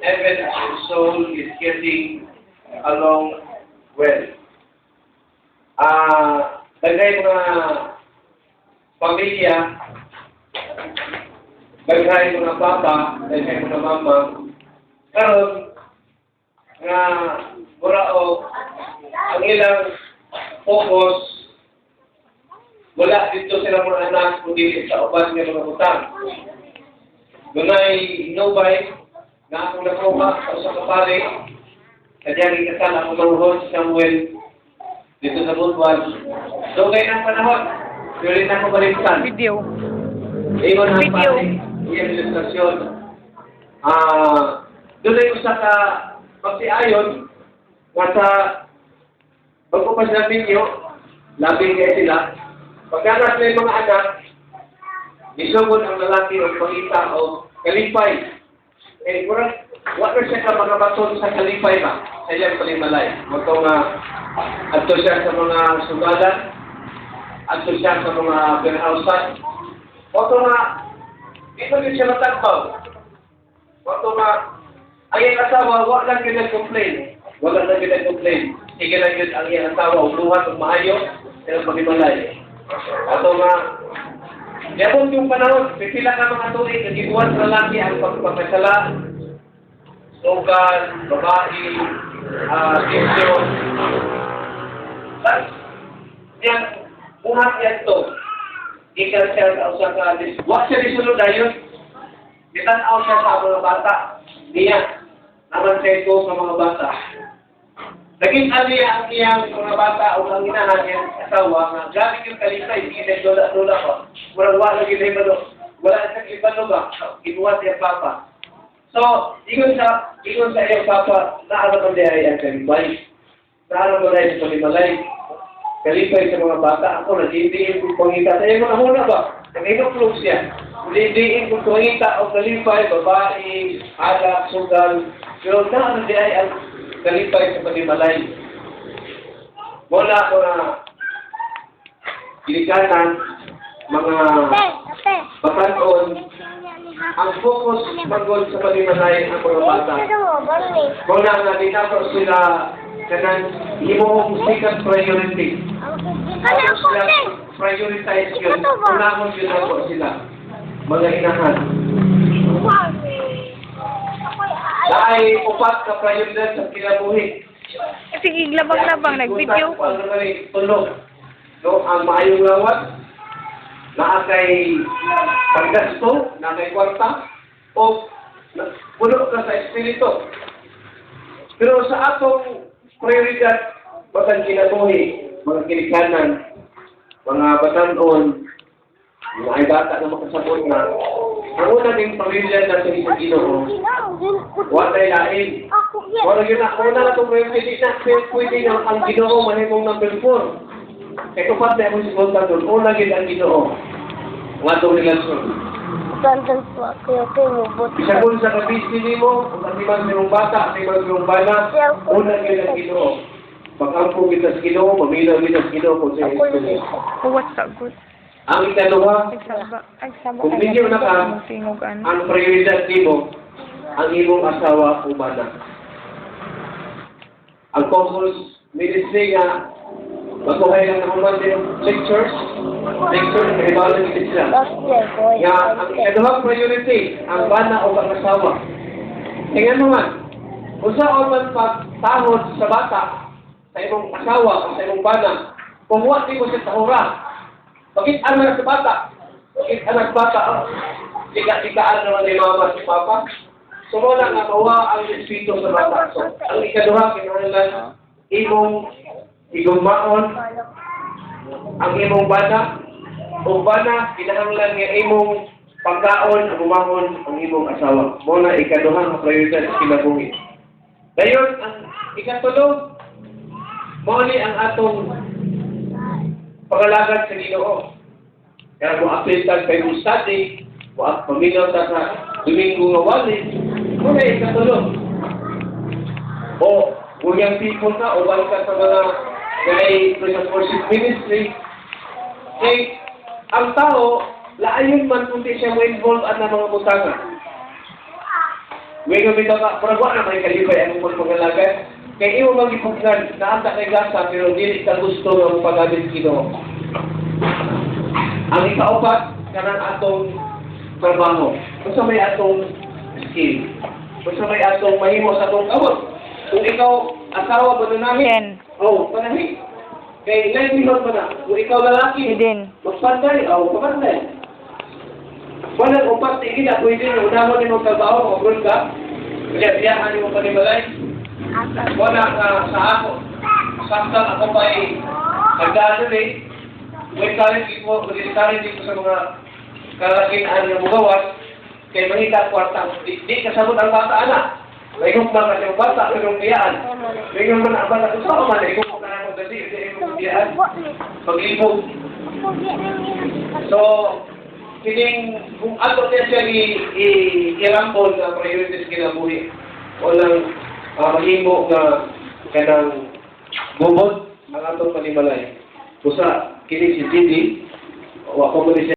even as your soul is getting along well. Daghay mga pamilya, daghay mga papa, daghay mga mama, karon nga murao ang ilang focus wala dito sila mga anak kundi sa uban nga mga utang. Dunay inubay na akong nakuha sa kapare kanyang ikasal ang maruhon si Samuel dito sa Budwan. So kayo ng panahon, yun na ako balikan. Video. Iyon ang Video. pati, iyang ilustrasyon. Doon ay usa ka pagsiayon nasa pagkupas ng video, labing kayo sila. Pagkanas na yung mga anak, isugod ang lalaki o pangita o kalipay. Eh, wala siya ka mga baton sa kalipay ba? Sa iyang palimalay. Mato nga, ato siya sa mga sugalan, ato siya sa mga pinahausan. Mato nga, dito din siya matagpaw. Mato nga, ang iyang asawa, wala lang yun complain. Wala lang yun complain. Sige lang yun ang iyang asawa, uluhan ng maayo, sa palimalay. Ato nga, yapon yung panahon, pipila ka mga tuig, nagibuwan sa lalaki ang pagpapasala, sugal, babae, sisyo. Yan, buhat yan to. Ikaw siya sa usang ka, wag siya disunod na yun. Bitanaw siya sa mga bata. Niya, naman siya ito sa mga bata. Naging aliya ang iyang mga bata o ang inahan niyang asawa nga gamit yung kalipay, hindi na dola-dola pa. Murang wala lagi na ibalo. Wala na siyang ibalo ba? Inuwan siya papa. So, ingon sa iyong papa, naaraw mo dahil ang kalipay. Naaraw mo dahil sa palimalay. Kalipay sa mga bata. Ako, nag-iindiin kong pangita. Sa iyo mga huna ba? Nag-inuklog siya. Nag-iindiin kong pangita o kalipay, babae, alak, sugal. Pero naaraw dahil ang kalipay sa palimalay. Wala ko na ginikanan, mga batanon, ang focus magod sa palimalay ang mga bata. Wala nga dinato sila kanang imong second priority. Ano sila prioritize yun, unahon yun ako sila. Mga inahan. Dahil upat ka prioridad sa kinabuhi. Sige, labang-labang, nag-video ko. Tulog. No, ang maayong lawat, naakay paggasto, naakay kwarta, o puno ka sa espiritu. Pero sa atong prioridad, batang kinabuhi, mga kinikanan, mga batanon, mga ay bata na makasabot na, ang una ding pamilya na sa isang Ginoo, wala lain. Wala yun na, una na itong priority na, pwede na ang Ginoo manimong number 4. Kaya kupat na akong sigunta doon, una yun ang Ginoo. Nga itong relasyon. Isa kung sa kabisi ni mo, kung katimang sinong bata, katimang sinong bala, una yun ang Ginoo. Pag-ampong kita sa Ginoo, pamilaw kita sa Ginoo kung sa Ginoo. What's that good? Ang ikaduha, kung medyo na ka, ang prioridad mo, ang imong asawa o bana. Ang focus ministry nga, magkuhay lang naman din lectures, na ibalo nito sila. Nga, ang ikaduha priority, ang bana o ang asawa. Tingnan naman, kung saan man pagtahod sa bata, sa imong asawa o sa imong bana, kumuha di mo sa tahura. Bakit anak sa bata? Bakit anak bata? Ika-ikaan naman ni mama si papa. So wala nga mawa ang espiritu sa bata. So, ang ikaduha, kinahanglan, imong maon, ang imong bana, o bana, kinahanglan nga imong pagkaon, ang umahon, ang imong asawa. Muna, ikaduha, ang prioridad sa kinabuhi. Ngayon, ang ikatulog, muli ang atong pag-alagad sa Ginoo. Kaya kung apiltag kayo study, kung paminaw sa Domingo nga wali, muna ikatulog. O kung yung people ka, o wala ka sa mga praise worship ministry, eh, ang tao, laayon man kung di siya mo-involve at ng mga butangan. May gumito ka, pero wala na may kalibay ang mga pangalagay. Kaya iyo magipugnan, naata kay gasa, pero dili ka gusto ng pag-abit kino. Ang ikaupat, kanang atong trabaho. Kung sa may atong skill. Kung sa may atong mahimo sa atong kawag. Kung ikaw, asawa ba na namin? Oo, panahi. Kaya livelihood mo na. Kung ikaw lalaki, Din. magpantay, magpantay. Walang upat, tigil na pwede nyo. Unahon din mong trabaho, mag-abroad ka. Kaya biyahan din mong panimalay. Wala ka sa ako. Samtang ako pa ay nagdaan eh. May talent ko sa mga kalakinaan na mugawas. Kaya mahita kwarta. Di kasabot ang bata, anak. May gumpa ka siyang bata, may gumpiyaan. May gumpa na ang bata. Kung saan man, may gumpa ka na kasi, hindi mo gumpiyaan. Pag-ibog. So, kung ato niya siya i-rampol na priorities kinabuhi, walang mahimo na kanang bubod ang atong panimalay. Kusa, kini si Didi, o ako mo